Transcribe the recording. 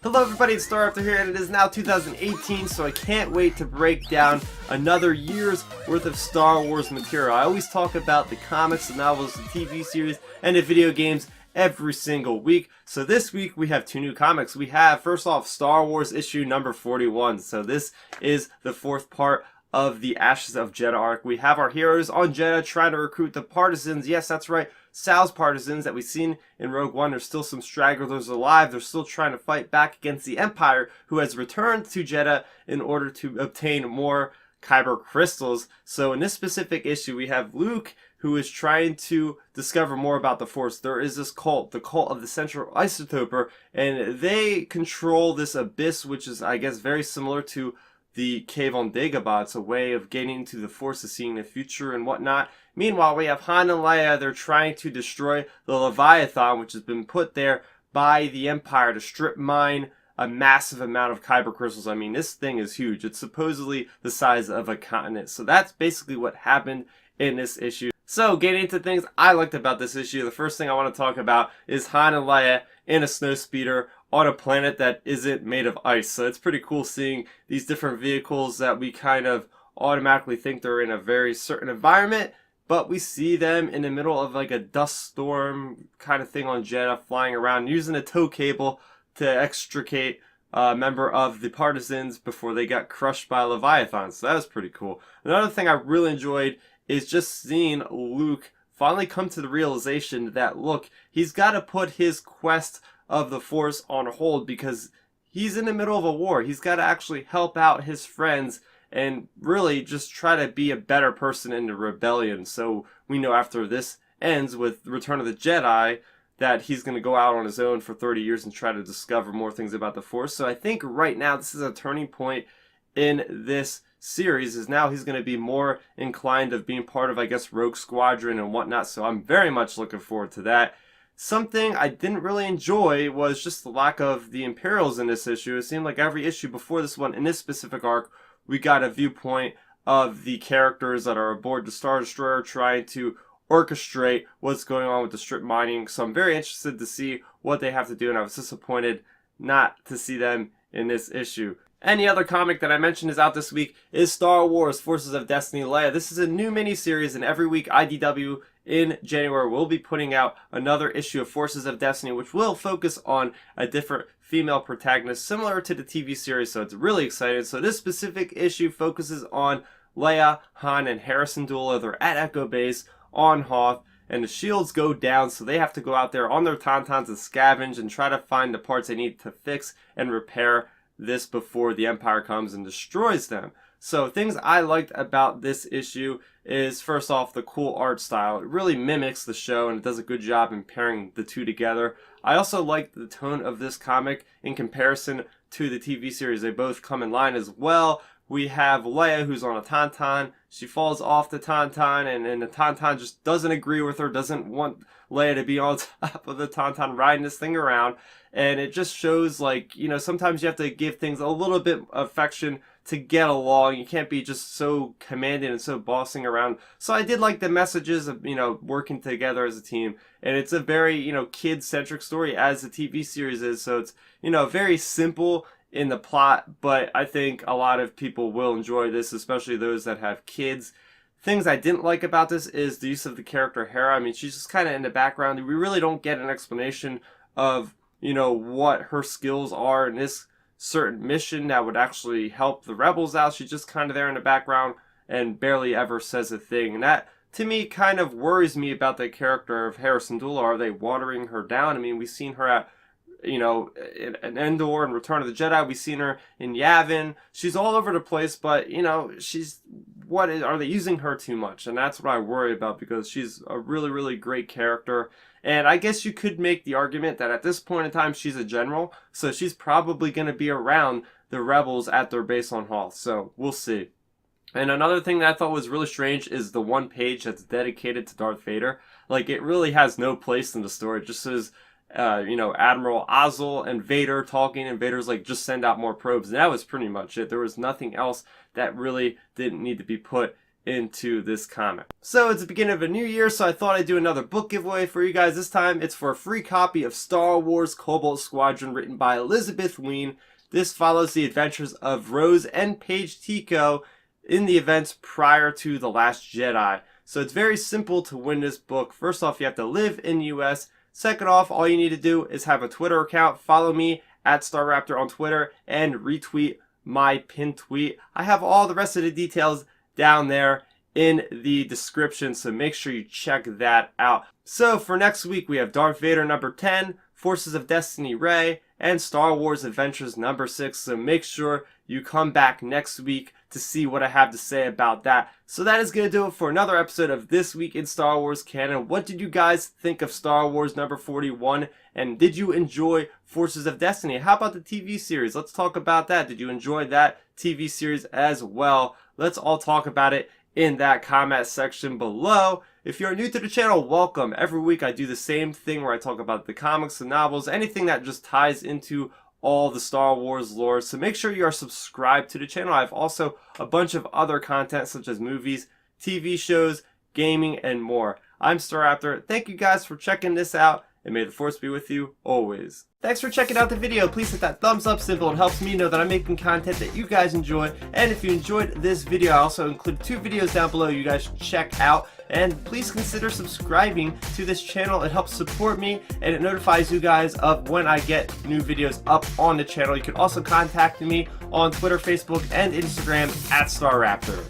Hello everybody, it's Starrapter here, and it is now 2018, so I can't wait to break down another year's worth of Star Wars material. I always talk about the comics, the novels, the TV series, and the video games every single week. So this week we have two new comics. We have, first off, Star Wars issue number 41. So this is the fourth part of the Ashes of Jedha arc. We have our heroes on Jedha trying to recruit the partisans. Yes, that's right, Sal's partisans that we've seen in Rogue One. There's still some stragglers alive. They're still trying to fight back against the Empire, who has returned to Jedha in order to obtain more Kyber crystals. So in this specific issue, we have Luke, who is trying to discover more about the Force. There is this cult, the cult of the Central Isopter, and they control this abyss, which is, I guess, very similar to the Cave on Dagobah. It's a way of getting to the Force, of seeing the future and whatnot. Meanwhile, we have Han and Leia. They're trying to destroy the Leviathan, which has been put there by the Empire to strip mine a massive amount of Kyber crystals. I mean, this thing is huge. It's supposedly the size of a continent. So that's basically what happened in this issue. So, getting into things I liked about this issue, the first thing I want to talk about is Han and Leia in a snowspeeder on a planet that isn't made of ice. So it's pretty cool seeing these different vehicles that we kind of automatically think they're in a very certain environment, but we see them in the middle of like a dust storm kind of thing on Jedha, flying around using a tow cable to extricate a member of the partisans before they got crushed by Leviathan. So that was pretty cool. Another thing I really enjoyed is just seeing Luke finally come to the realization that, look, he's got to put his quest of the Force on hold because he's in the middle of a war. He's got to actually help out his friends and really just try to be a better person in the rebellion. So we know after this ends with Return of the Jedi that he's going to go out on his own for 30 years and try to discover more things about the Force. So I think right now this is a turning point in this series, is now he's going to be more inclined of being part of, I guess, Rogue Squadron and whatnot. So I'm very much looking forward to that. Something I didn't really enjoy was just the lack of the Imperials in this issue. It seemed like every issue before this one, in this specific arc, we got a viewpoint of the characters that are aboard the Star Destroyer trying to orchestrate what's going on with the strip mining. So I'm very interested to see what they have to do, and I was disappointed not to see them in this issue. And the other comic that I mentioned is out this week is Star Wars Forces of Destiny Leia. This is a new miniseries, and every week IDW in January will be putting out another issue of Forces of Destiny, which will focus on a different female protagonist similar to the TV series. So it's really exciting. So this specific issue focuses on Leia, Han, and Hera Syndulla. They're at Echo Base on Hoth, and the shields go down, so they have to go out there on their tauntauns and scavenge and try to find the parts they need to fix and repair this before the Empire comes and destroys them. So things I liked about this issue is, first off, the cool art style. It really mimics the show and it does a good job in pairing the two together. I also liked the tone of this comic in comparison to the TV series. They both come in line as well. We have Leia, who's on a tauntaun. She falls off the tauntaun, and the tauntaun just doesn't agree with her, doesn't want Leia to be on top of the tauntaun riding this thing around. And it just shows, like, you know, sometimes you have to give things a little bit of affection to get along. You can't be just so commanding and so bossing around. So I did like the messages of, you know, working together as a team. And it's a very, you know, kid-centric story, as the TV series is. So it's, you know, very simple in the plot, but I think a lot of people will enjoy this, especially those that have kids. Things I didn't like about this is the use of the character Hera. I mean, she's just kind of in the background. We really don't get an explanation of, you know, what her skills are in this certain mission that would actually help the rebels out. She's just kind of there in the background and barely ever says a thing. And that, to me, kind of worries me about the character of Hera Syndulla. Are they watering her down? I mean, we've seen her at, you know, in Endor and Return of the Jedi. We've seen her in Yavin. She's all over the place, but, you know, are they using her too much? And that's what I worry about, because she's a really, really great character. And I guess you could make the argument that at this point in time, she's a general, so she's probably going to be around the rebels at their base on Hoth. So we'll see. And another thing that I thought was really strange is the one page that's dedicated to Darth Vader. Like, it really has no place in the story. It just says, you know, Admiral Ozzel and Vader talking, and Vader's like, just send out more probes. And that was pretty much it. There was nothing else that really didn't need to be put into this comic. So it's the beginning of a new year, so I thought I'd do another book giveaway for you guys. This time it's for a free copy of Star Wars Cobalt Squadron, written by Elizabeth Wein. This follows the adventures of Rose and Paige Tico in the events prior to The Last Jedi. So it's very simple to win this book. First off, you have to live in the US. Second off, all you need to do is have a Twitter account. Follow me at Starrapter on Twitter and retweet my pinned tweet. I have all the rest of the details down there in the description, so make sure you check that out. So for next week, we have Darth Vader number 10, Forces of Destiny Rey, and Star Wars Adventures number 6, so make sure you come back next week to see what I have to say about that. So that is going to do it for another episode of This Week in Star Wars Canon. What did you guys think of Star Wars number 41? And did you enjoy Forces of Destiny? How about the TV series? Let's talk about that. Did you enjoy that TV series as well? Let's all talk about it in that comment section below. If you're new to the channel, welcome. Every week I do the same thing where I talk about the comics, the novels, anything that just ties into all the Star Wars lore. So make sure you are subscribed to the channel. I have also a bunch of other content such as movies, TV shows, gaming, and more. I'm Starrapter. Thank you guys for checking this out, and may the Force be with you always. Thanks for checking out the video. Please hit that thumbs up symbol. It helps me know that I'm making content that you guys enjoy. And if you enjoyed this video, I also include 2 videos down below you guys should check out. And please consider subscribing to this channel. It helps support me, and it notifies you guys of when I get new videos up on the channel. You can also contact me on Twitter, Facebook, and Instagram at Starrapter.